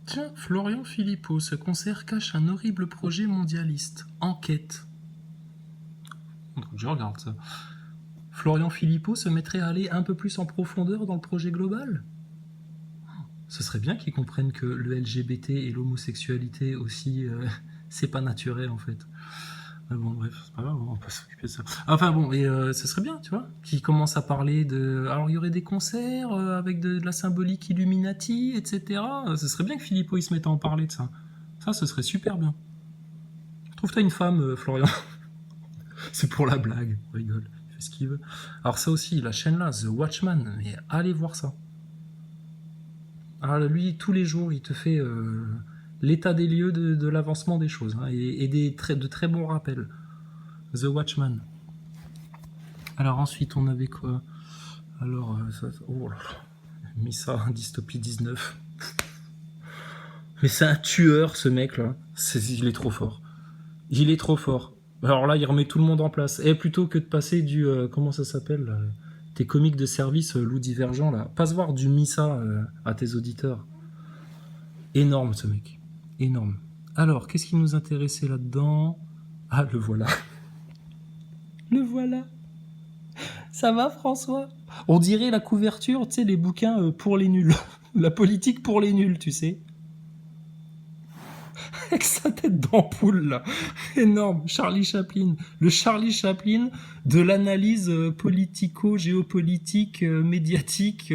Tiens, Florian Philippot, ce concert cache un horrible projet mondialiste. Enquête. Donc je regarde ça. Florian Philippot se mettrait à aller un peu plus en profondeur dans le projet global. Ce serait bien qu'ils comprennent que le LGBT et l'homosexualité aussi, c'est pas naturel en fait. Mais bon, bref, c'est pas grave, on va pas s'occuper de ça. Enfin bon, et ce serait bien, tu vois, qu'ils commencent à parler de. Alors il y aurait des concerts avec de la symbolique Illuminati, etc. Ce serait bien que Philippot il se mette à en parler de ça. Ça, ce serait super bien. Trouve-toi une femme, Florian. C'est pour la blague, on rigole. Il fait ce qu'il veut. Alors ça aussi, la chaîne là, The Watchman, mais allez voir ça. Alors lui, tous les jours, il te fait l'état des lieux de l'avancement des choses hein, et de très bons rappels. The Watchman. Alors ensuite, on avait quoi? Alors, oh là là, mis ça, Dystopie 19. Mais c'est un tueur, ce mec-là. Il est trop fort. Il est trop fort. Alors là, il remet tout le monde en place. Et plutôt que de passer du... comment ça s'appelle là, tes comiques de service, loup divergent, là. Passe voir du Missa à tes auditeurs. Énorme, ce mec. Énorme. Alors, qu'est-ce qui nous intéressait là-dedans? Ah, le voilà. Le voilà. Ça va, François? On dirait la couverture, tu sais, les bouquins pour les nuls. La politique pour les nuls, tu sais. Avec sa tête d'ampoule, là. Énorme. Charlie Chaplin. Le Charlie Chaplin de l'analyse politico-géopolitique, médiatique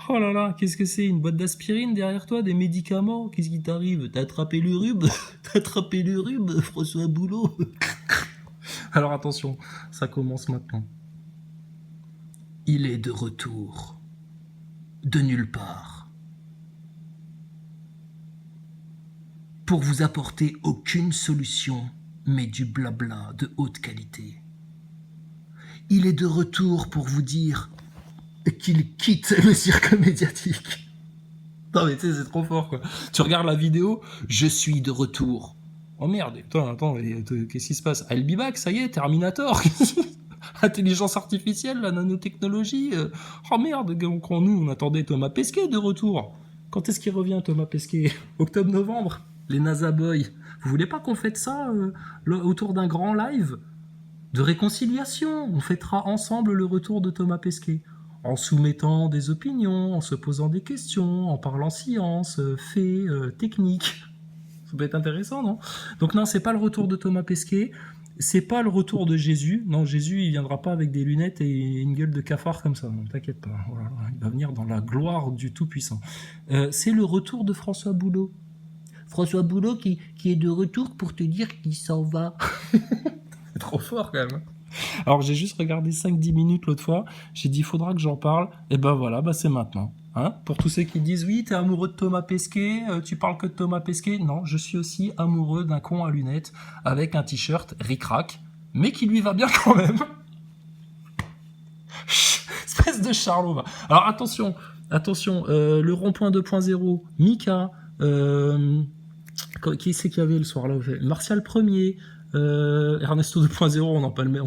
Oh là là, qu'est-ce que c'est? Une boîte d'aspirine derrière toi? Des médicaments? Qu'est-ce qui t'arrive? T'as attrapé le rhume? T'as attrapé le rhume, François Boulot? Alors attention, ça commence maintenant. Il est de retour. De nulle part. Pour vous apporter aucune solution, mais du blabla de haute qualité. Il est de retour pour vous dire qu'il quitte le cirque médiatique. Non mais tu sais, c'est trop fort quoi. Tu regardes la vidéo, je suis de retour. Oh merde, attends, qu'est-ce qui se passe? I'll be back, ça y est, Terminator. Intelligence artificielle, la nanotechnologie. Oh merde, nous on attendait Thomas Pesquet de retour. Quand est-ce qu'il revient Thomas Pesquet? Octobre-novembre. Les NASA Boys. Vous voulez pas qu'on fête ça autour d'un grand live de réconciliation? On fêtera ensemble le retour de Thomas Pesquet. En soumettant des opinions, en se posant des questions, en parlant science, faits, techniques. Ça peut être intéressant, non? Donc non, c'est pas le retour de Thomas Pesquet, c'est pas le retour de Jésus. Non, Jésus, il viendra pas avec des lunettes et une gueule de cafard comme ça. Non, t'inquiète pas. Voilà, il va venir dans la gloire du Tout-Puissant. C'est le retour de François Boulot. François Boulot qui est de retour pour te dire qu'il s'en va. C'est trop fort quand même. Alors j'ai juste regardé 5-10 minutes l'autre fois, j'ai dit il faudra que j'en parle, et ben voilà, c'est maintenant. Hein, pour tous ceux qui disent oui, t'es amoureux de Thomas Pesquet, tu parles que de Thomas Pesquet, non, je suis aussi amoureux d'un con à lunettes avec un t-shirt ric-rac, mais qui lui va bien quand même. Espèce de Charlot va. Alors attention, le rond-point 2.0, Mika, qui c'est qu'il y avait le soir là? Martial 1er, Ernesto 2.0, on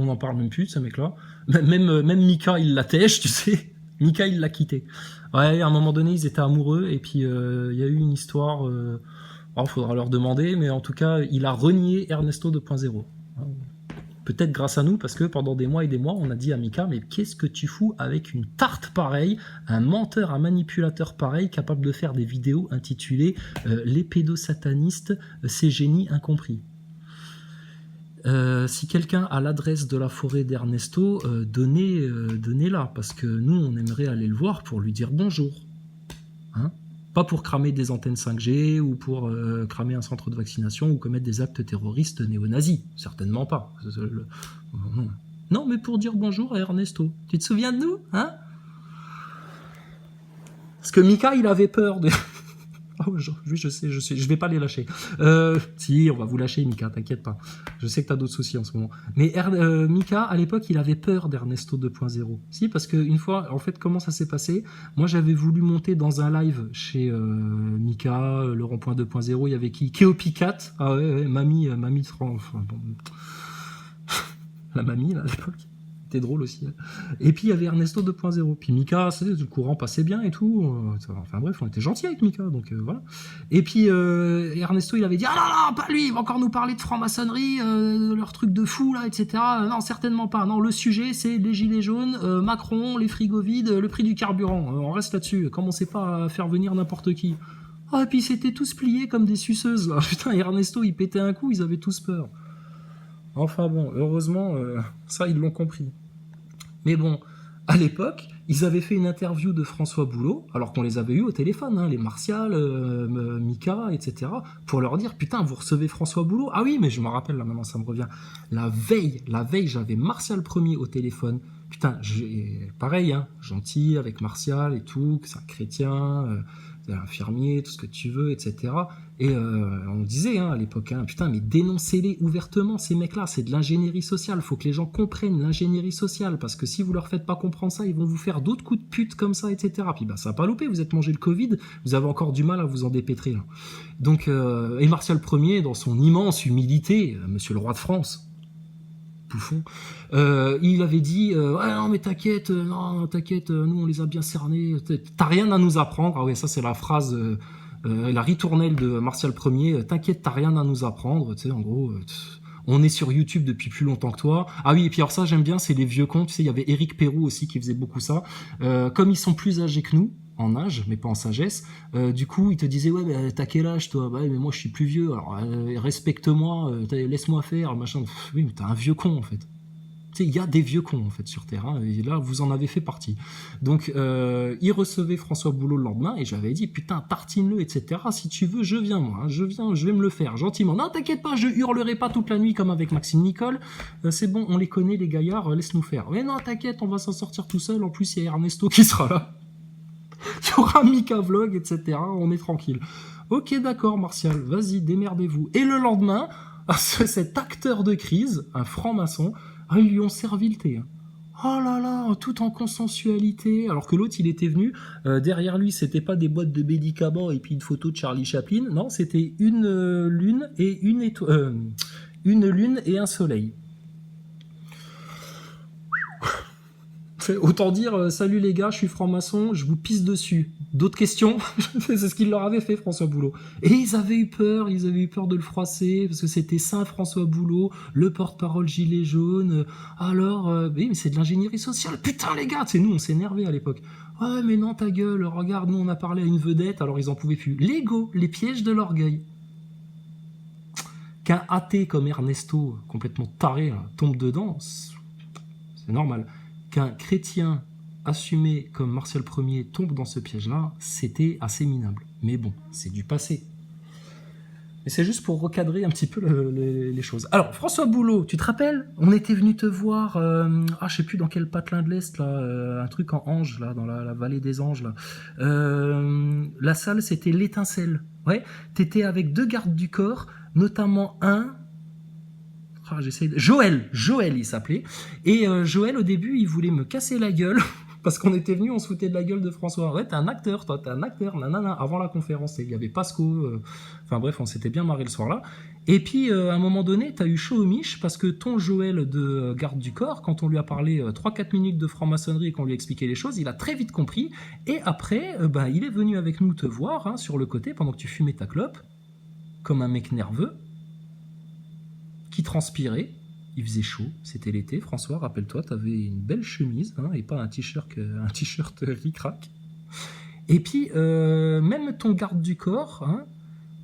en parle même plus de ce mec-là. Même Mika, il la tèche, tu sais. Mika, il l'a quitté. Ouais, à un moment donné, ils étaient amoureux, et puis il y a eu une histoire. Faudra leur demander, mais en tout cas, il a renié Ernesto 2.0. Peut-être grâce à nous, parce que pendant des mois et des mois, on a dit à Mika, mais qu'est-ce que tu fous avec une tarte pareille, un menteur, un manipulateur pareil, capable de faire des vidéos intitulées Les pédosatanistes, ces génies incompris. Si quelqu'un a l'adresse de la forêt d'Ernesto, donnez-la, parce que nous, on aimerait aller le voir pour lui dire bonjour. Hein? Pas pour cramer des antennes 5G ou pour cramer un centre de vaccination ou commettre des actes terroristes néo-nazis. Certainement pas. Non, mais pour dire bonjour à Ernesto. Tu te souviens de nous, hein? Parce que Mika, il avait peur de... Oh, oui, je sais, je vais pas les lâcher. Si, on va vous lâcher, Mika, t'inquiète pas. Je sais que t'as d'autres soucis en ce moment. Mais Mika, à l'époque, il avait peur d'Ernesto 2.0. Si, parce qu'une fois, en fait, comment ça s'est passé? Moi, j'avais voulu monter dans un live chez Mika, le rond-point 2.0, il y avait qui? Keopicat. Ah ouais, mamie de France. Enfin, bon. La mamie, là, à l'époque. T'es drôle aussi. Hein. Et puis il y avait Ernesto 2.0. Puis Mika, le courant passait bien et tout. Enfin bref, on était gentils avec Mika, donc voilà. Et puis Ernesto, il avait dit ah non, pas lui, il va encore nous parler de franc-maçonnerie, leur truc de fou là, etc. Non, certainement pas. Non, le sujet c'est les gilets jaunes, Macron, les frigos vides, le prix du carburant. On reste là-dessus. Commencez pas à faire venir n'importe qui. Ah, et puis c'était tous pliés comme des suceuses. Là. Putain, Ernesto, il pétait un coup, ils avaient tous peur. Enfin bon, heureusement, ça, ils l'ont compris. Mais bon, à l'époque, ils avaient fait une interview de François Boulot, alors qu'on les avait eus au téléphone, hein, les Martial, Mika, etc., pour leur dire, putain, vous recevez François Boulot? Ah oui, mais je me rappelle, là, maintenant, ça me revient. La veille, j'avais Martial Premier au téléphone. Putain, pareil, hein, gentil, avec Martial et tout, que c'est un chrétien, infirmier, tout ce que tu veux, etc. Et on disait hein, à l'époque, hein, putain, mais dénoncez-les ouvertement, ces mecs-là, c'est de l'ingénierie sociale, faut que les gens comprennent l'ingénierie sociale, parce que si vous leur faites pas comprendre ça, ils vont vous faire d'autres coups de pute comme ça, etc. Puis bah ça a pas loupé, vous êtes mangé le Covid, vous avez encore du mal à vous en dépêtrer. Là. Donc, et Martial Ier, dans son immense humilité, monsieur le roi de France, bouffon, il avait dit ouais non mais t'inquiète, nous on les a bien cernés, t'as rien à nous apprendre. Ah ouais, ça c'est la phrase, la ritournelle de Martial Ier, t'inquiète, t'as rien à nous apprendre, tu sais, en gros, on est sur YouTube depuis plus longtemps que toi. Ah oui, et puis alors ça j'aime bien, c'est les vieux cons, tu sais, il y avait Éric Perroux aussi qui faisait beaucoup ça, comme ils sont plus âgés que nous, en âge, mais pas en sagesse. Du coup, il te disait ouais, bah, t'as quel âge toi? Bah, mais moi je suis plus vieux. Alors respecte-moi, laisse-moi faire, machin. Oui, mais t'es un vieux con en fait. Tu sais, il y a des vieux cons en fait sur Terre, hein, et là vous en avez fait partie. Donc il recevait François Boulot le lendemain et j'avais dit putain tartine-le, etc. Si tu veux, je viens moi, hein, je vais me le faire gentiment. Non t'inquiète pas, je hurlerai pas toute la nuit comme avec Maxime Nicole. C'est bon, on les connaît les gaillards, laisse-nous faire. Mais non t'inquiète, on va s'en sortir tout seul. En plus il y a Ernesto qui sera là. Il y aura Mika Vlog, etc. On est tranquille. Ok, d'accord, Martial, vas-y, démerdez-vous. Et le lendemain, cet acteur de crise, un franc-maçon, ils lui ont servi le thé. Oh là là, tout en consensualité. Alors que l'autre, il était venu, derrière lui, c'était pas des boîtes de médicaments et puis une photo de Charlie Chaplin. Non, c'était une lune et une lune et un soleil. Autant dire, salut les gars, je suis franc-maçon, je vous pisse dessus. D'autres questions? C'est ce qu'il leur avait fait, François Boulot. Et ils avaient eu peur de le froisser, parce que c'était Saint François Boulot, le porte-parole gilet jaune. Alors, oui, mais c'est de l'ingénierie sociale. Putain les gars, nous on s'est énervés à l'époque. Ouais, mais non, ta gueule, regarde, nous on a parlé à une vedette, alors ils en pouvaient plus. L'ego, les pièges de l'orgueil. Qu'un athée comme Ernesto, complètement taré, là, tombe dedans, c'est normal. Qu'un chrétien assumé comme Martial Ier tombe dans ce piège-là, c'était assez minable. Mais bon, c'est du passé. Mais c'est juste pour recadrer un petit peu les choses. Alors, François Boulot, tu te rappelles? On était venu te voir, je sais plus dans quel patelin de l'Est, là, un truc en Ange, là, dans la vallée des Anges, là. La salle, c'était l'Étincelle. Ouais, t'étais avec 2 gardes du corps, notamment un... Joël, il s'appelait. Et Joël, au début, il voulait me casser la gueule. Parce qu'on était venu, on se foutait de la gueule de François. Ouais, t'es un acteur, toi, nanana. Avant la conférence, il y avait Pasco. Enfin bref, on s'était bien marré le soir-là. Et puis, à un moment donné, t'as eu chaud au miche, parce que ton Joël de garde du corps, quand on lui a parlé 3-4 minutes de franc-maçonnerie et qu'on lui a expliqué les choses, il a très vite compris. Et après, il est venu avec nous te voir, hein, sur le côté, pendant que tu fumais ta clope, comme un mec nerveux, qui transpirait, il faisait chaud, c'était l'été. François, rappelle-toi, t'avais une belle chemise, hein, et pas un t-shirt ric-rac. Et puis, même ton garde du corps, hein,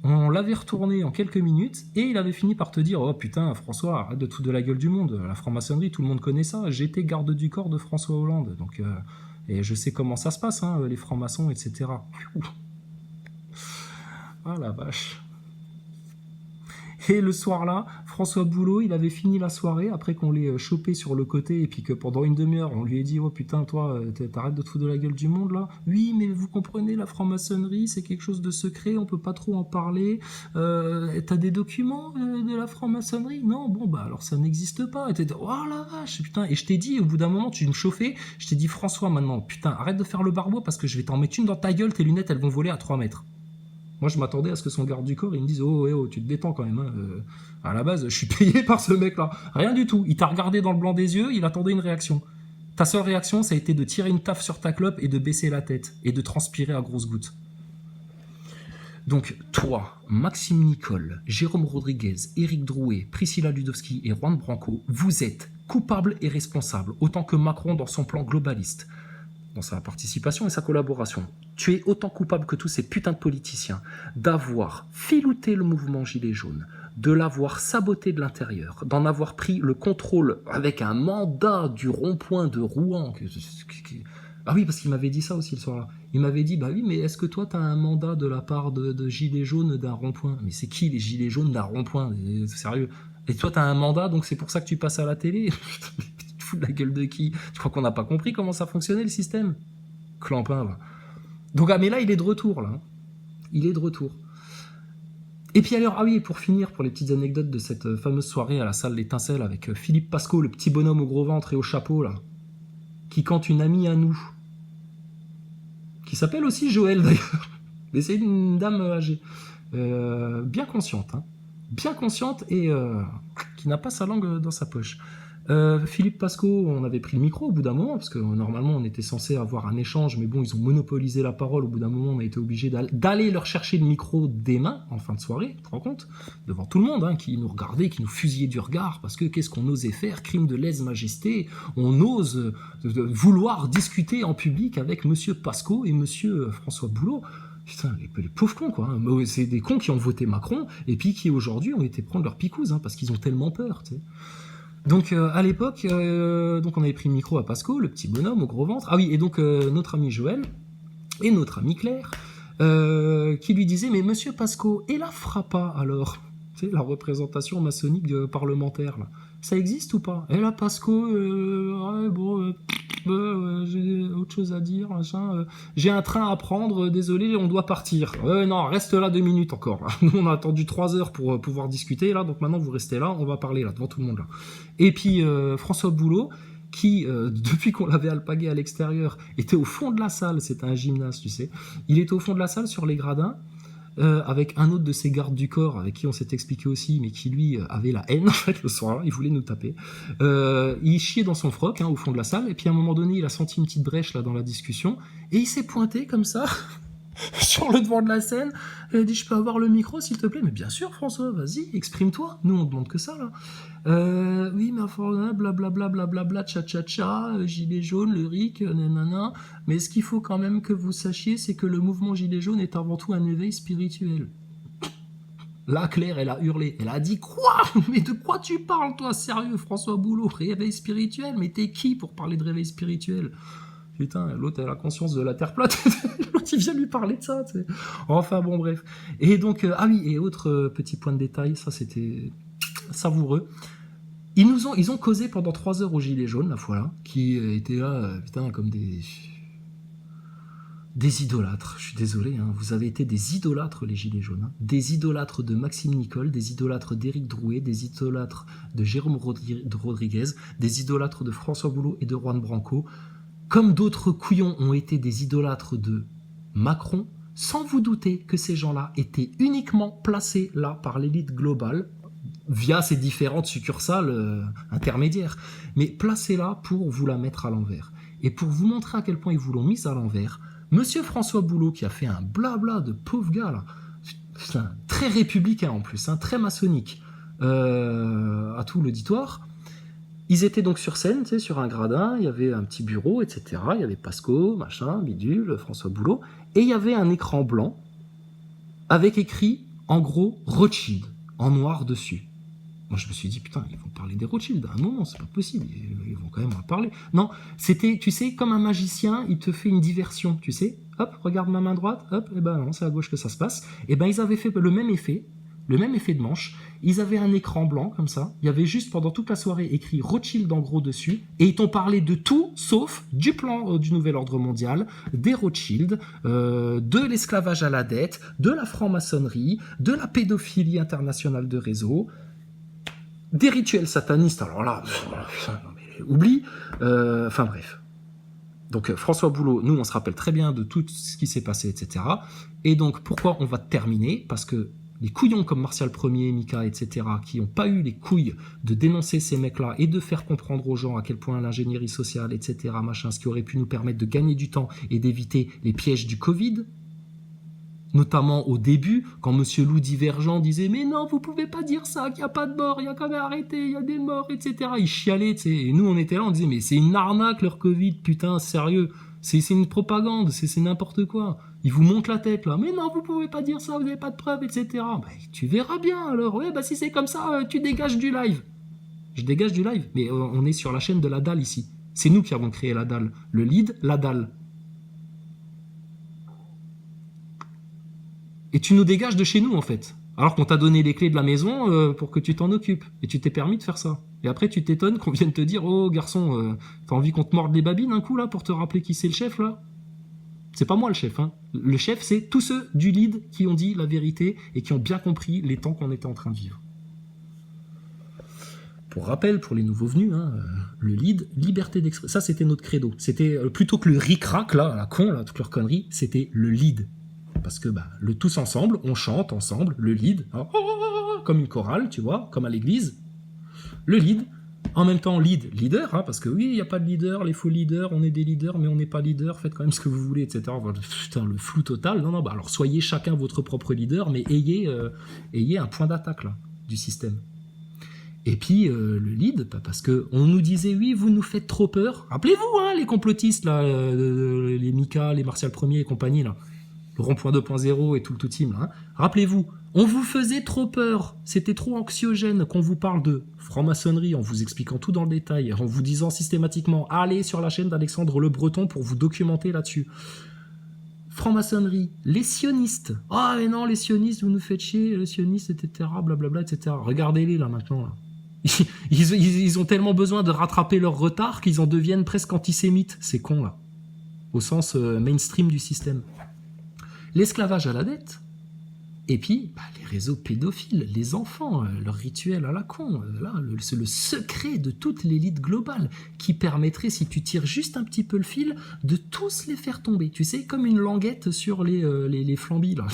on l'avait retourné en quelques minutes, et il avait fini par te dire « Oh putain, François, arrête de te foutre de la gueule du monde, la franc-maçonnerie, tout le monde connaît ça, j'étais garde du corps de François Hollande, donc et je sais comment ça se passe, hein, les francs-maçons, etc. » Ah la vache. Et le soir-là, François Boulot, il avait fini la soirée, après qu'on l'ait chopé sur le côté, et puis que pendant une demi-heure, on lui a dit « Oh putain, toi, t'arrêtes de te foutre de la gueule du monde, là ?»« Oui, mais vous comprenez, la franc-maçonnerie, c'est quelque chose de secret, on peut pas trop en parler. T'as des documents de la franc-maçonnerie? Non, bon, bah alors ça n'existe pas. » Et t'es dit « Oh la vache, putain !» Et je t'ai dit, au bout d'un moment, tu me chauffais, je t'ai dit « François, maintenant, putain, arrête de faire le barbeau, parce que je vais t'en mettre une dans ta gueule, tes lunettes, elles vont voler à 3 mètres. » Moi, je m'attendais à ce que son garde du corps, il me dise, oh, tu te détends quand même. Hein. À la base, je suis payé par ce mec-là. Rien du tout. Il t'a regardé dans le blanc des yeux, il attendait une réaction. Ta seule réaction, ça a été de tirer une taffe sur ta clope et de baisser la tête et de transpirer à grosses gouttes. Donc, toi, Maxime Nicole, Jérôme Rodriguez, Éric Drouet, Priscilla Ludowski et Juan Branco, vous êtes coupables et responsables, autant que Macron dans son plan globaliste, dans sa participation et sa collaboration. Tu es autant coupable que tous ces putains de politiciens d'avoir filouté le mouvement Gilets jaunes, de l'avoir saboté de l'intérieur, d'en avoir pris le contrôle avec un mandat du rond-point de Rouen. Ah oui, parce qu'il m'avait dit ça aussi le soir-là. Il m'avait dit, bah oui, mais est-ce que toi, tu as un mandat de la part de Gilets jaunes d'un rond-point? Mais c'est qui les Gilets jaunes d'un rond-point? Sérieux? Et toi, tu as un mandat, donc c'est pour ça que tu passes à la télé? Tu te fous de la gueule de qui? Tu crois qu'on n'a pas compris comment ça fonctionnait, le système? Clampin, va. Donc, ah, mais là, il est de retour, là. Il est de retour. Et puis alors, ah oui, pour finir, pour les petites anecdotes de cette fameuse soirée à la salle L'Étincelle avec Philippe Pasco, le petit bonhomme au gros ventre et au chapeau, là, qui cante une amie à nous, qui s'appelle aussi Joël d'ailleurs, mais c'est une dame âgée, bien consciente, hein, bien consciente et qui n'a pas sa langue dans sa poche. Philippe Pasco, on avait pris le micro au bout d'un moment, parce que normalement on était censé avoir un échange, mais bon, ils ont monopolisé la parole, au bout d'un moment on a été obligé d'aller leur chercher le micro des mains, en fin de soirée, tu te rends compte, devant tout le monde, hein, qui nous regardait, qui nous fusillait du regard, parce que qu'est-ce qu'on osait faire, crime de lèse-majesté, on ose vouloir discuter en public avec monsieur Pasco et monsieur François Boulot. Putain, les pauvres cons, quoi. Hein. C'est des cons qui ont voté Macron, et puis qui aujourd'hui ont été prendre leur picouse, hein, parce qu'ils ont tellement peur, tu sais. Donc à l'époque, donc on avait pris le micro à Pasco, le petit bonhomme au gros ventre. Ah oui, et donc notre ami Joël et notre amie Claire qui lui disaient, mais monsieur Pasco, et la frappa alors? Tu sais, la représentation maçonnique parlementaire, là. Ça existe ou pas? Et là, Pasco, ouais, bon, j'ai autre chose à dire, machin. J'ai un train à prendre, désolé, on doit partir. Non, reste là 2 minutes encore. Là. Nous, on a attendu 3 heures pour pouvoir discuter, là, donc maintenant vous restez là, on va parler là, devant tout le monde. Là. Et puis, François Boulot, qui, depuis qu'on l'avait alpagué à l'extérieur, était au fond de la salle, c'était un gymnase, tu sais. Il était au fond de la salle sur les gradins, avec un autre de ses gardes du corps avec qui on s'est expliqué aussi, mais qui lui avait la haine en fait le soir-là, il voulait nous taper. Il chiait dans son froc hein, au fond de la salle, et puis à un moment donné il a senti une petite brèche là dans la discussion, et il s'est pointé comme ça sur le devant de la scène, et il a dit, je peux avoir le micro s'il te plaît? Mais bien sûr François, vas-y, exprime-toi, nous on demande que ça là. Oui mais enfin blablabla blablabla tcha gilet jaune, le RIC, nanana, mais ce qu'il faut quand même que vous sachiez, c'est que le mouvement gilet jaune est avant tout un éveil spirituel. Là, Claire, elle a hurlé. Elle a dit, quoi? Mais de quoi tu parles, toi, sérieux, François Boulot? Réveil spirituel? Mais t'es qui pour parler de réveil spirituel? Putain, l'autre, elle a conscience de la terre plate. L'autre, il vient lui parler de ça, tu sais. Enfin, bon, bref. Et donc, ah oui, et autre petit point de détail, ça, c'était savoureux. Ils ont causé pendant 3 heures aux Gilets jaunes, la fois là, qui étaient là, putain, comme des idolâtres, je suis désolé, hein, vous avez été des idolâtres les Gilets jaunes, hein. Des idolâtres de Maxime Nicole, des idolâtres d'Éric Drouet, des idolâtres de Jérôme Rodriguez, des idolâtres de François Boulot et de Juan Branco, comme d'autres couillons ont été des idolâtres de Macron, sans vous douter que ces gens-là étaient uniquement placés là par l'élite globale, via ces différentes succursales intermédiaires, mais placés là pour vous la mettre à l'envers. Et pour vous montrer à quel point ils vous l'ont mise à l'envers, monsieur François Boulot, qui a fait un blabla de pauvre gars, là, très républicain en plus, hein, très maçonnique, à tout l'auditoire, ils étaient donc sur scène, tu sais, sur un gradin, il y avait un petit bureau, etc. Il y avait Pasco, machin, bidule, François Boulot, et il y avait un écran blanc avec écrit, en gros, Rothschild, en noir dessus. Moi, je me suis dit, putain, ils vont parler des Rothschild à un moment, c'est pas possible, ils vont quand même en parler. Non, c'était, tu sais, comme un magicien, il te fait une diversion, tu sais. Hop, regarde ma main droite, hop, et ben non, c'est à gauche que ça se passe. Et ben, ils avaient fait le même effet de manche. Ils avaient un écran blanc, comme ça. Il y avait juste, pendant toute la soirée, écrit Rothschild en gros dessus. Et ils t'ont parlé de tout, sauf du plan du nouvel ordre mondial, des Rothschild, de l'esclavage à la dette, de la franc-maçonnerie, de la pédophilie internationale de réseau, des rituels satanistes, alors là, oublie, enfin bref. Donc François Boulot, nous on se rappelle très bien de tout ce qui s'est passé, etc. Et donc pourquoi on va terminer? Parce que les couillons comme Martial Ier, Mika, etc., qui n'ont pas eu les couilles de dénoncer ces mecs-là et de faire comprendre aux gens à quel point l'ingénierie sociale, etc., machin, ce qui aurait pu nous permettre de gagner du temps et d'éviter les pièges du Covid, notamment au début, quand Monsieur Loup Divergent disait « Mais non, vous pouvez pas dire ça, qu'il n'y a pas de mort, il y a quand même arrêté, il y a des morts, etc. » Il chialait, tu sais. Et nous, on était là, on disait « Mais c'est une arnaque, leur Covid, putain, sérieux. C'est une propagande, c'est n'importe quoi. Ils vous montent la tête, là. Mais non, vous pouvez pas dire ça, vous n'avez pas de preuves, etc. » Bah, tu verras bien, alors. Ouais, bah si c'est comme ça, tu dégages du live. Je dégage du live, mais on est sur la chaîne de la dalle ici. C'est nous qui avons créé la dalle. Le lead, la dalle. Et tu nous dégages de chez nous, en fait. Alors qu'on t'a donné les clés de la maison pour que tu t'en occupes. Et tu t'es permis de faire ça. Et après, tu t'étonnes qu'on vienne te dire « Oh, garçon, t'as envie qu'on te morde les babines un coup, là, pour te rappeler qui c'est le chef, là ?» C'est pas moi, le chef. Hein. Le chef, c'est tous ceux du lead qui ont dit la vérité et qui ont bien compris les temps qu'on était en train de vivre. Pour rappel, pour les nouveaux venus, hein, le lead, liberté d'expression. Ça, c'était notre credo. C'était plutôt que le ric-rac, là, la con, là, toute leur connerie, c'était le lead. Parce que le tous ensemble, on chante ensemble, le lead, hein, comme une chorale, tu vois, comme à l'église. Le lead, en même temps leader, hein, parce que oui, il n'y a pas de leader, les faux leaders, on est des leaders, mais on n'est pas leader, faites quand même ce que vous voulez, etc. Putain, le flou total. Non, alors soyez chacun votre propre leader, mais ayez un point d'attaque là, du système. Et puis le lead, parce que on nous disait oui, vous nous faites trop peur. Rappelez-vous, hein, les complotistes là, les Mika, les Martial Ier et compagnie là. Le rond-point 2.0 et tout le tout team, là, hein. Rappelez-vous, on vous faisait trop peur, c'était trop anxiogène qu'on vous parle de franc-maçonnerie en vous expliquant tout dans le détail, en vous disant systématiquement allez sur la chaîne d'Alexandre Le Breton pour vous documenter là-dessus. Franc-maçonnerie, les sionistes. Ah mais non, les sionistes, vous nous faites chier, les sionistes, etc. Blablabla, etc. Regardez-les là maintenant. Là. Ils ont tellement besoin de rattraper leur retard qu'ils en deviennent presque antisémites, ces cons là, au sens mainstream du système. L'esclavage à la dette, et puis les réseaux pédophiles, les enfants, leur rituel à la con, là, c'est le secret de toute l'élite globale qui permettrait, si tu tires juste un petit peu le fil, de tous les faire tomber. Tu sais, comme une languette sur les flambis, là.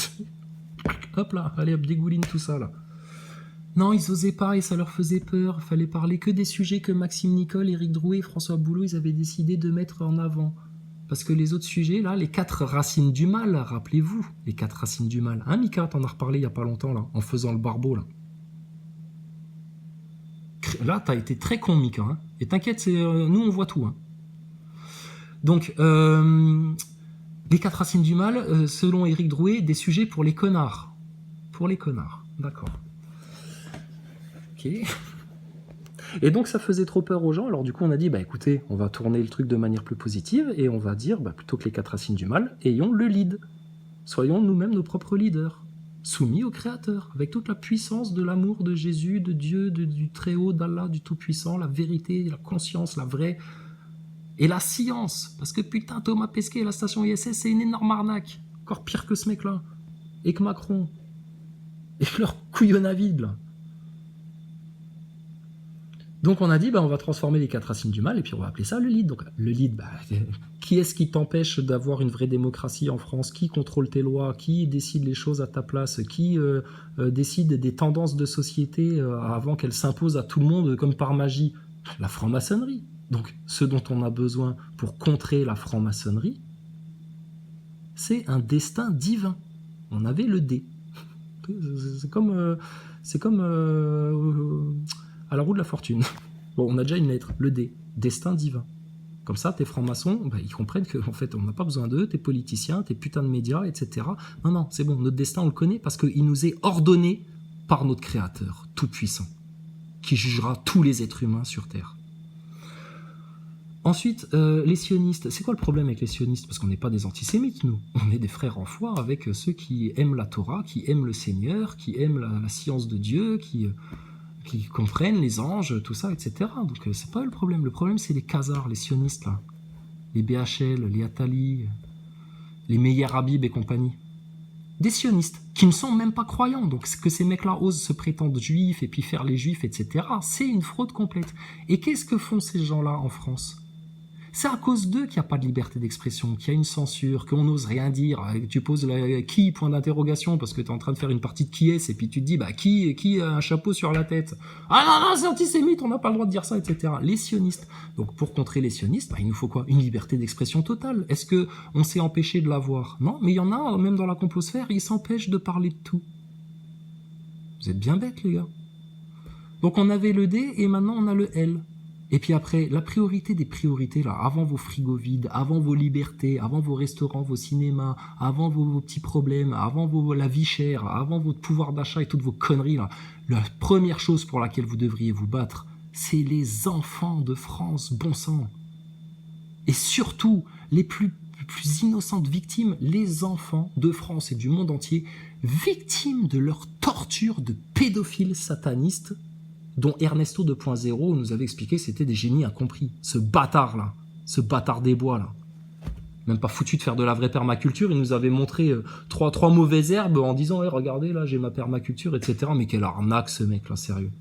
Hop là, allez hop, dégouline tout ça, là. Non, ils osaient pas et ça leur faisait peur. Il fallait parler que des sujets que Maxime Nicole, Éric Drouet et François Boulot, ils avaient décidé de mettre en avant. Parce que les autres sujets, là, les 4 racines du mal, rappelez-vous, les 4 racines du mal. Hein, Mika, t'en as reparlé il n'y a pas longtemps, là, en faisant le barbeau, là. Là, t'as été très con, Mika. Hein. Et t'inquiète, nous, on voit tout. Hein. Donc, les 4 racines du mal, selon Éric Drouet, des sujets pour les connards. Pour les connards, d'accord. Ok. Et donc ça faisait trop peur aux gens, alors du coup on a dit, écoutez, on va tourner le truc de manière plus positive, et on va dire, plutôt que les 4 racines du mal, ayons le lead. Soyons nous-mêmes nos propres leaders, soumis au Créateur, avec toute la puissance de l'amour de Jésus, de Dieu, du Très-Haut, d'Allah, du Tout-Puissant, la vérité, la conscience, la vraie, et la science, parce que putain, Thomas Pesquet et la station ISS, c'est une énorme arnaque, encore pire que ce mec-là, et que Macron, et que leur couillonnavide, là. Donc on a dit, on va transformer les 4 racines du mal et puis on va appeler ça le lead. Donc le lead, qui est-ce qui t'empêche d'avoir une vraie démocratie en France? Qui contrôle tes lois? Qui décide les choses à ta place? Qui décide des tendances de société avant qu'elles s'imposent à tout le monde comme par magie? La franc-maçonnerie. Donc ce dont on a besoin pour contrer la franc-maçonnerie, c'est un destin divin. On avait le dé. C'est comme à la roue de la fortune. Bon, on a déjà une lettre, le D, destin divin. Comme ça, tes francs-maçons, ils comprennent qu'en fait, on n'a pas besoin d'eux, tes politiciens, tes putains de médias, etc. Non, c'est bon, notre destin, on le connaît parce qu'il nous est ordonné par notre Créateur, tout-puissant, qui jugera tous les êtres humains sur Terre. Ensuite, les sionistes. C'est quoi le problème avec les sionistes? Parce qu'on n'est pas des antisémites, nous. On est des frères en foi avec ceux qui aiment la Torah, qui aiment le Seigneur, qui aiment la science de Dieu, qui comprennent les anges, tout ça, etc. Donc c'est pas le problème. Le problème, c'est les Khazars, les sionistes, là. Les BHL, les Attali, les Meyer Habib et compagnie. Des sionistes qui ne sont même pas croyants. Donc que ces mecs-là osent se prétendre juifs et puis faire les juifs, etc., c'est une fraude complète. Et qu'est-ce que font ces gens-là en France? C'est à cause d'eux qu'il n'y a pas de liberté d'expression, qu'il y a une censure, qu'on n'ose rien dire. Tu poses qui, point d'interrogation, parce que tu es en train de faire une partie de qui est, et puis tu te dis, qui a un chapeau sur la tête? Ah non, c'est antisémite, on n'a pas le droit de dire ça, etc. Les sionistes. Donc pour contrer les sionistes, il nous faut quoi? Une liberté d'expression totale. Est-ce que on s'est empêché de l'avoir? Non, mais il y en a, même dans la complosphère, ils s'empêchent de parler de tout. Vous êtes bien bêtes, les gars. Donc on avait le D et maintenant on a le L. Et puis après, la priorité des priorités, là, avant vos frigos vides, avant vos libertés, avant vos restaurants, vos cinémas, avant vos petits problèmes, avant la vie chère, avant votre pouvoir d'achat et toutes vos conneries, là, la première chose pour laquelle vous devriez vous battre, c'est les enfants de France, bon sang. Et surtout, les plus innocentes victimes, les enfants de France et du monde entier, victimes de leur torture de pédophiles satanistes, dont Ernesto 2.0 nous avait expliqué que c'était des génies incompris. Ce bâtard-là, ce bâtard des bois, là. Même pas foutu de faire de la vraie permaculture, il nous avait montré trois mauvaises herbes en disant hey, « Regardez, là, j'ai ma permaculture, etc. » Mais quelle arnaque, ce mec-là, sérieux.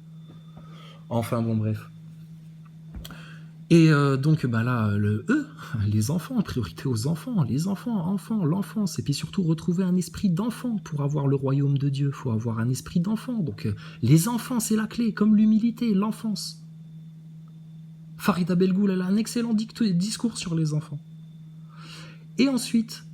Enfin, bon, bref. Et donc, là, le E, les enfants, priorité aux enfants, l'enfance, et puis surtout retrouver un esprit d'enfant pour avoir le royaume de Dieu. Il faut avoir un esprit d'enfant. Donc, les enfants, c'est la clé, comme l'humilité, l'enfance. Farida Belgoul, elle a un excellent discours sur les enfants. Et ensuite,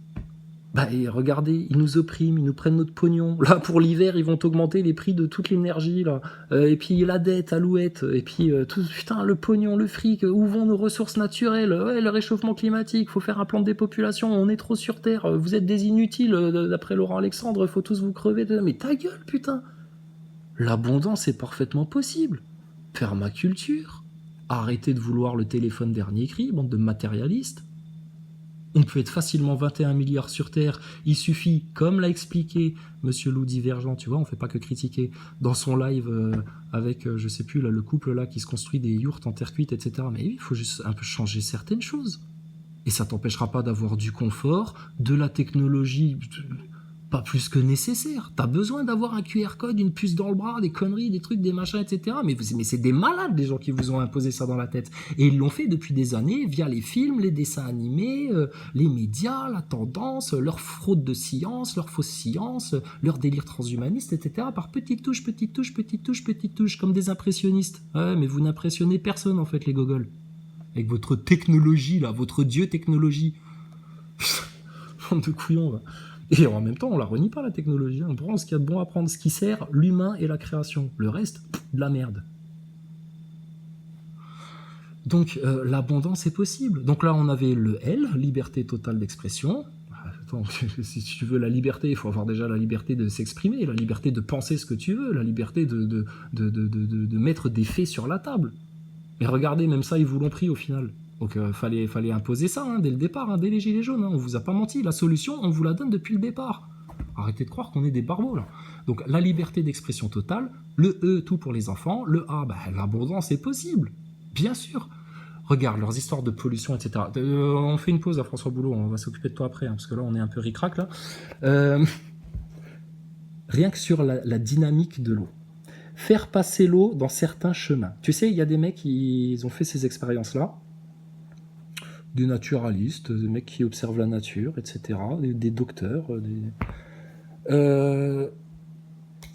et regardez, ils nous oppriment, ils nous prennent notre pognon. Là, pour l'hiver, ils vont augmenter les prix de toute l'énergie, là. Et puis la dette, Alouette, et puis tout, putain, le pognon, le fric, où vont nos ressources naturelles? Ouais, le réchauffement climatique, faut faire un plan de dépopulation, on est trop sur Terre, vous êtes des inutiles, d'après Laurent Alexandre, faut tous vous crever. Mais ta gueule, putain! L'abondance est parfaitement possible. Permaculture. Arrêtez de vouloir le téléphone dernier cri, bande de matérialistes. On peut être facilement 21 milliards sur Terre. Il suffit, comme l'a expliqué Monsieur Loup Divergent, tu vois, on fait pas que critiquer, dans son live avec, je sais plus, là, le couple là qui se construit des yourtes en terre cuite, etc. Mais oui, il faut juste un peu changer certaines choses. Et ça t'empêchera pas d'avoir du confort, de la technologie, pas plus que nécessaire. T'as besoin d'avoir un QR code, une puce dans le bras, des conneries, des trucs, des machins, etc. Mais c'est des malades, les gens qui vous ont imposé ça dans la tête. Et ils l'ont fait depuis des années via les films, les dessins animés, les médias, la tendance, leur fraude de science, leur fausse science, leur délire transhumaniste, etc. Par petites touches, comme des impressionnistes. Ouais, mais vous n'impressionnez personne, en fait, les gogoles. Avec votre technologie, là, votre dieu technologie. Bande de couillons, là. Et en même temps, on la renie pas, la technologie. On prend ce qu'il y a de bon à prendre, ce qui sert l'humain et la création. Le reste, de la merde. Donc, l'abondance est possible. Donc là, on avait le L, liberté totale d'expression. Attends, si tu veux la liberté, il faut avoir déjà la liberté de s'exprimer, la liberté de penser ce que tu veux, la liberté de mettre des faits sur la table. Mais regardez, même ça, ils vous l'ont pris au final. Donc fallait imposer ça dès le départ, dès les gilets jaunes. On vous a pas menti. La solution, on vous la donne depuis le départ. Arrêtez de croire qu'on est des barbeaux là. Donc la liberté d'expression totale, le E, tout pour les enfants, le A, l'abondance est possible, bien sûr. Regarde leurs histoires de pollution, etc. On fait une pause à François Boulot, on va s'occuper de toi après, parce que là on est un peu ric-rac là. Rien que sur la dynamique de l'eau. Faire passer l'eau dans certains chemins. Tu sais, il y a des mecs ils ont fait ces expériences-là. Des naturalistes, des mecs qui observent la nature, etc., des docteurs.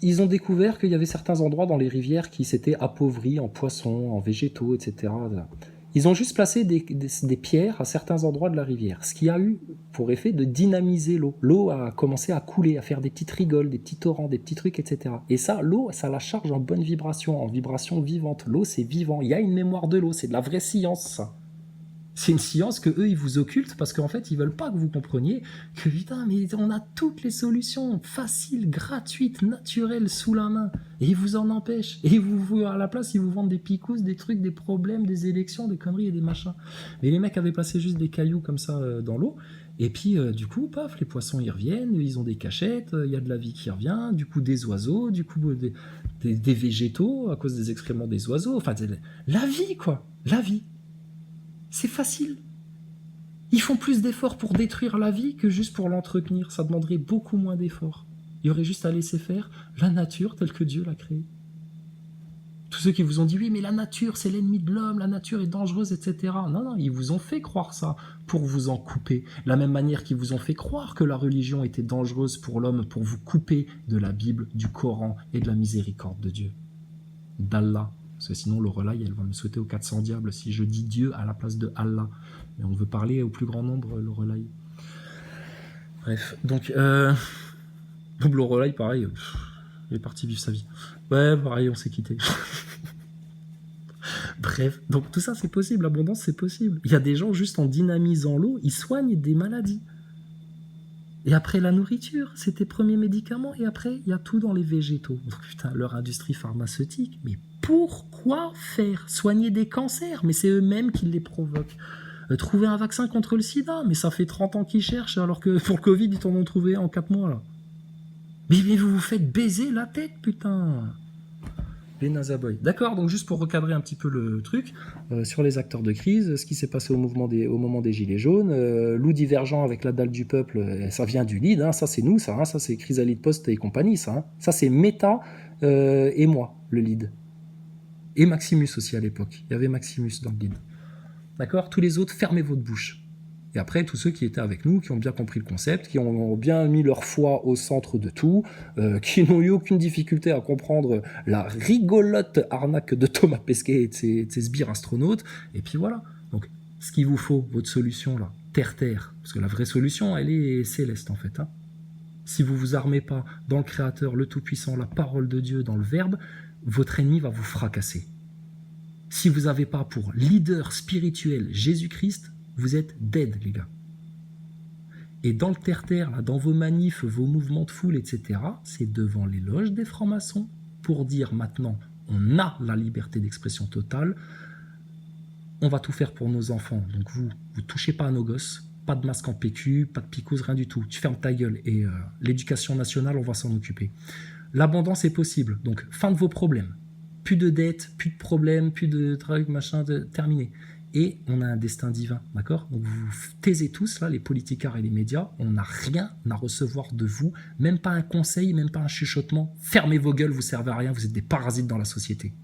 Ils ont découvert qu'il y avait certains endroits dans les rivières qui s'étaient appauvris en poissons, en végétaux, etc. Ils ont juste placé des pierres à certains endroits de la rivière, ce qui a eu pour effet de dynamiser l'eau. L'eau a commencé à couler, à faire des petites rigoles, des petits torrents, des petits trucs, etc. Et ça, l'eau, ça la charge en bonne vibration, en vibration vivante. L'eau, c'est vivant. Il y a une mémoire de l'eau, c'est de la vraie science, ça. C'est une science que eux ils vous occultent parce qu'en fait ils veulent pas que vous compreniez que putain mais on a toutes les solutions faciles, gratuites, naturelles sous la main et ils vous en empêchent et vous à la place ils vous vendent des picousses, des trucs, des problèmes, des élections, des conneries et des machins. Mais les mecs avaient placé juste des cailloux comme ça dans l'eau et puis du coup paf les poissons ils reviennent, ils ont des cachettes, il y a de la vie qui revient, du coup des oiseaux, du coup des végétaux à cause des excréments des oiseaux, enfin la vie quoi, la vie. C'est facile. Ils font plus d'efforts pour détruire la vie que juste pour l'entretenir. Ça demanderait beaucoup moins d'efforts. Il y aurait juste à laisser faire la nature telle que Dieu l'a créée. Tous ceux qui vous ont dit oui, mais la nature, c'est l'ennemi de l'homme, la nature est dangereuse, etc. Non, non, ils vous ont fait croire ça pour vous en couper. De la même manière qu'ils vous ont fait croire que la religion était dangereuse pour l'homme, pour vous couper de la Bible, du Coran et de la miséricorde de Dieu. D'Allah. Parce que sinon, Lorelai, elle va me souhaiter aux 400 diables si je dis Dieu à la place de Allah. Mais on veut parler au plus grand nombre, Lorelai. Bref, donc Lorelai, pareil, il est parti vivre sa vie. Ouais, pareil, on s'est quitté. Bref, donc tout ça c'est possible, l'abondance c'est possible. Il y a des gens juste en dynamisant l'eau, ils soignent des maladies. Et après la nourriture, c'est tes premiers médicaments, et après il y a tout dans les végétaux. Donc, putain, leur industrie pharmaceutique, mais pourquoi faire? Soigner des cancers, mais c'est eux-mêmes qui les provoquent. Trouver un vaccin contre le sida, mais ça fait 30 ans qu'ils cherchent, alors que pour le Covid, ils t'en ont trouvé en 4 mois, là. Mais vous vous faites baiser la tête, putain. Les Nazaboys. D'accord, donc juste pour recadrer un petit peu le truc, sur les acteurs de crise, ce qui s'est passé au moment des Gilets jaunes, loup divergent avec la dalle du peuple, ça vient du lead, hein, ça c'est nous, ça c'est Chrysalide Post et compagnie, ça c'est Meta et moi, le lead. Et Maximus aussi à l'époque, il y avait Maximus dans le lead. D'accord, tous les autres, fermez votre bouche. Et après, tous ceux qui étaient avec nous, qui ont bien compris le concept, qui ont bien mis leur foi au centre de tout, qui n'ont eu aucune difficulté à comprendre la rigolote arnaque de Thomas Pesquet et de ses sbires astronautes. Et puis voilà. Donc, ce qu'il vous faut, votre solution là, terre-terre, parce que la vraie solution, elle est céleste en fait. Hein. Si vous vous armez pas dans le Créateur, le Tout-Puissant, la parole de Dieu, dans le Verbe, votre ennemi va vous fracasser. Si vous n'avez pas pour leader spirituel Jésus-Christ, vous êtes dead, les gars. Et dans le terre-terre, là, dans vos manifs, vos mouvements de foule, etc., c'est devant les loges des francs-maçons pour dire maintenant, on a la liberté d'expression totale, on va tout faire pour nos enfants. Donc vous touchez pas à nos gosses, pas de masque en PQ, pas de picose, rien du tout. Tu fermes ta gueule et l'éducation nationale, on va s'en occuper. L'abondance est possible, donc fin de vos problèmes. Plus de dettes, plus de problèmes, plus de trucs, machin, terminé. Et on a un destin divin, d'accord? Donc vous taisez tous, là, les politicards et les médias, on n'a rien à recevoir de vous, même pas un conseil, même pas un chuchotement. Fermez vos gueules, vous servez à rien, vous êtes des parasites dans la société.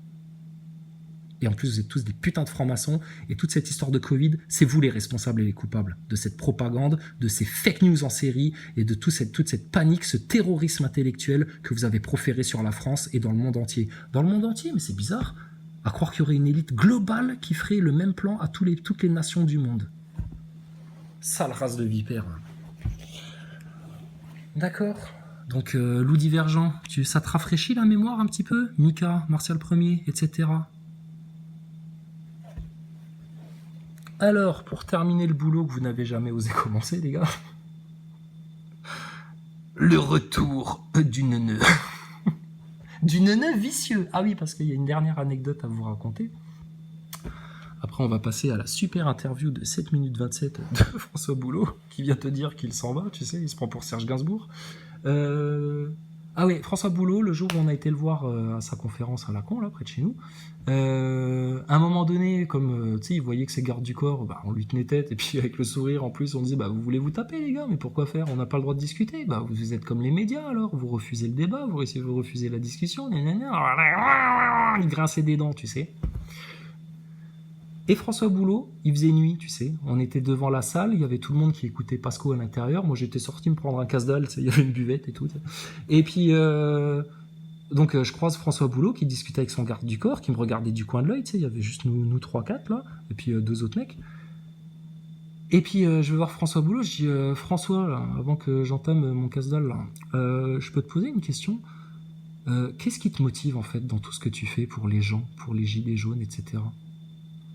Et en plus, vous êtes tous des putains de francs-maçons, et toute cette histoire de Covid, c'est vous les responsables et les coupables de cette propagande, de ces fake news en série, et de toute cette panique, ce terrorisme intellectuel que vous avez proféré sur la France et dans le monde entier. Dans le monde entier, mais c'est bizarre. À croire qu'il y aurait une élite globale qui ferait le même plan à toutes les nations du monde. Sale race de vipère. D'accord. Donc, loup divergent, ça te rafraîchit la mémoire un petit peu? Mika, Martial Ier, etc. Alors, pour terminer le boulot que vous n'avez jamais osé commencer, les gars, le retour du neuneu. Du neuneu vicieux. Ah oui, parce qu'il y a une dernière anecdote à vous raconter. Après, on va passer à la super interview de 7 minutes 27 de François Boulot, qui vient te dire qu'il s'en va, tu sais, il se prend pour Serge Gainsbourg. Ah oui, François Boulot, le jour où on a été le voir à sa conférence à Lacan, là, près de chez nous, à un moment donné, comme tu sais, il voyait que ses gardes du corps, bah, on lui tenait tête, et puis avec le sourire en plus, on disait, bah, vous voulez vous taper, les gars, mais pourquoi faire? On n'a pas le droit de discuter. Bah, vous êtes comme les médias, alors, vous refusez le débat, vous refusez la discussion, il grinçait des dents, tu sais. Et François Boulot, il faisait nuit, tu sais. On était devant la salle, il y avait tout le monde qui écoutait Pasco à l'intérieur. Moi, j'étais sorti me prendre un casse-dalle, tu sais, il y avait une buvette et tout. Et puis, donc, je croise François Boulot qui discutait avec son garde du corps, qui me regardait du coin de l'œil, tu sais. Il y avait juste nous 3-4, là, et puis 2 autres mecs. Et puis, je vais voir François Boulot, je dis, François, là, avant que j'entame mon casse-dalle, là, je peux te poser une question? Qu'est-ce qui te motive, en fait, dans tout ce que tu fais pour les gens, pour les gilets jaunes, etc.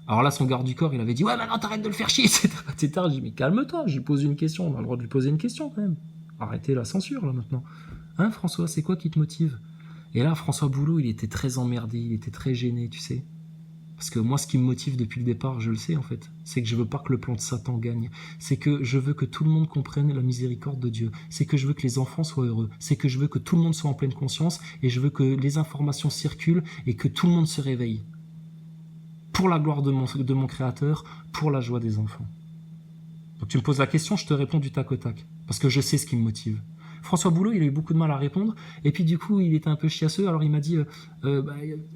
Alors là, son garde du corps, il avait dit « Ouais, maintenant, t'arrêtes de le faire chier, etc. » Je dis « Mais calme-toi, je lui pose une question. On a le droit de lui poser une question, quand même. Arrêtez la censure, là, maintenant. Hein, François, c'est quoi qui te motive ?» Et là, François Boulot, il était très emmerdé, il était très gêné, tu sais. Parce que moi, ce qui me motive depuis le départ, je le sais, en fait, c'est que je veux pas que le plan de Satan gagne. C'est que je veux que tout le monde comprenne la miséricorde de Dieu. C'est que je veux que les enfants soient heureux. C'est que je veux que tout le monde soit en pleine conscience et je veux que les informations circulent et que tout le monde se réveille. Pour la gloire de mon Créateur, pour la joie des enfants. Donc tu me poses la question, je te réponds du tac au tac. Parce que je sais ce qui me motive. François Boulot, il a eu beaucoup de mal à répondre. Et puis du coup, il était un peu chiasseux. Alors il m'a dit,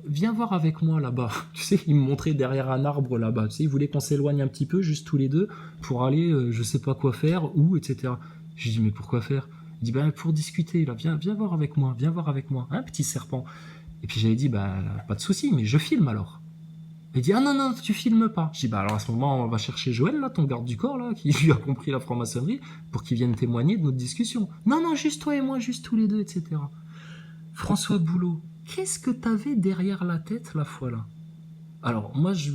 viens voir avec moi là-bas. Tu sais, il me montrait derrière un arbre là-bas. Tu sais, il voulait qu'on s'éloigne un petit peu, juste tous les deux, pour aller, je sais pas quoi faire, où, etc. Je lui dis, mais pourquoi faire? Il dit, pour discuter, là, viens voir avec moi, un petit serpent. Et puis j'avais dit, pas de souci, mais je filme alors. Il dit, ah non, tu filmes pas. Je dis, alors à ce moment, on va chercher Joël, là, ton garde du corps, là, qui lui a compris la franc-maçonnerie, pour qu'il vienne témoigner de notre discussion. Non, juste toi et moi, juste tous les deux, etc. François Boulot, qu'est-ce que t'avais derrière la tête la fois là? Alors, moi, je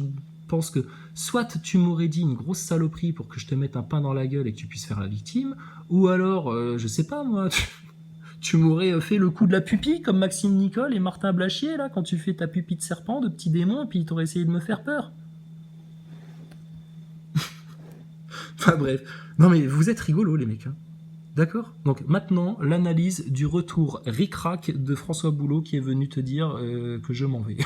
pense que soit tu m'aurais dit une grosse saloperie pour que je te mette un pain dans la gueule et que tu puisses faire la victime, ou alors, je sais pas moi, tu m'aurais fait le coup de la pupille comme Maxime Nicole et Martin Blachier, là, quand tu fais ta pupille de serpent, de petit démon, et puis t'aurais essayé de me faire peur. Enfin bref. Non mais vous êtes rigolos les mecs. Hein. D'accord? Donc maintenant, l'analyse du retour ric-rac de François Boulot qui est venu te dire que je m'en vais.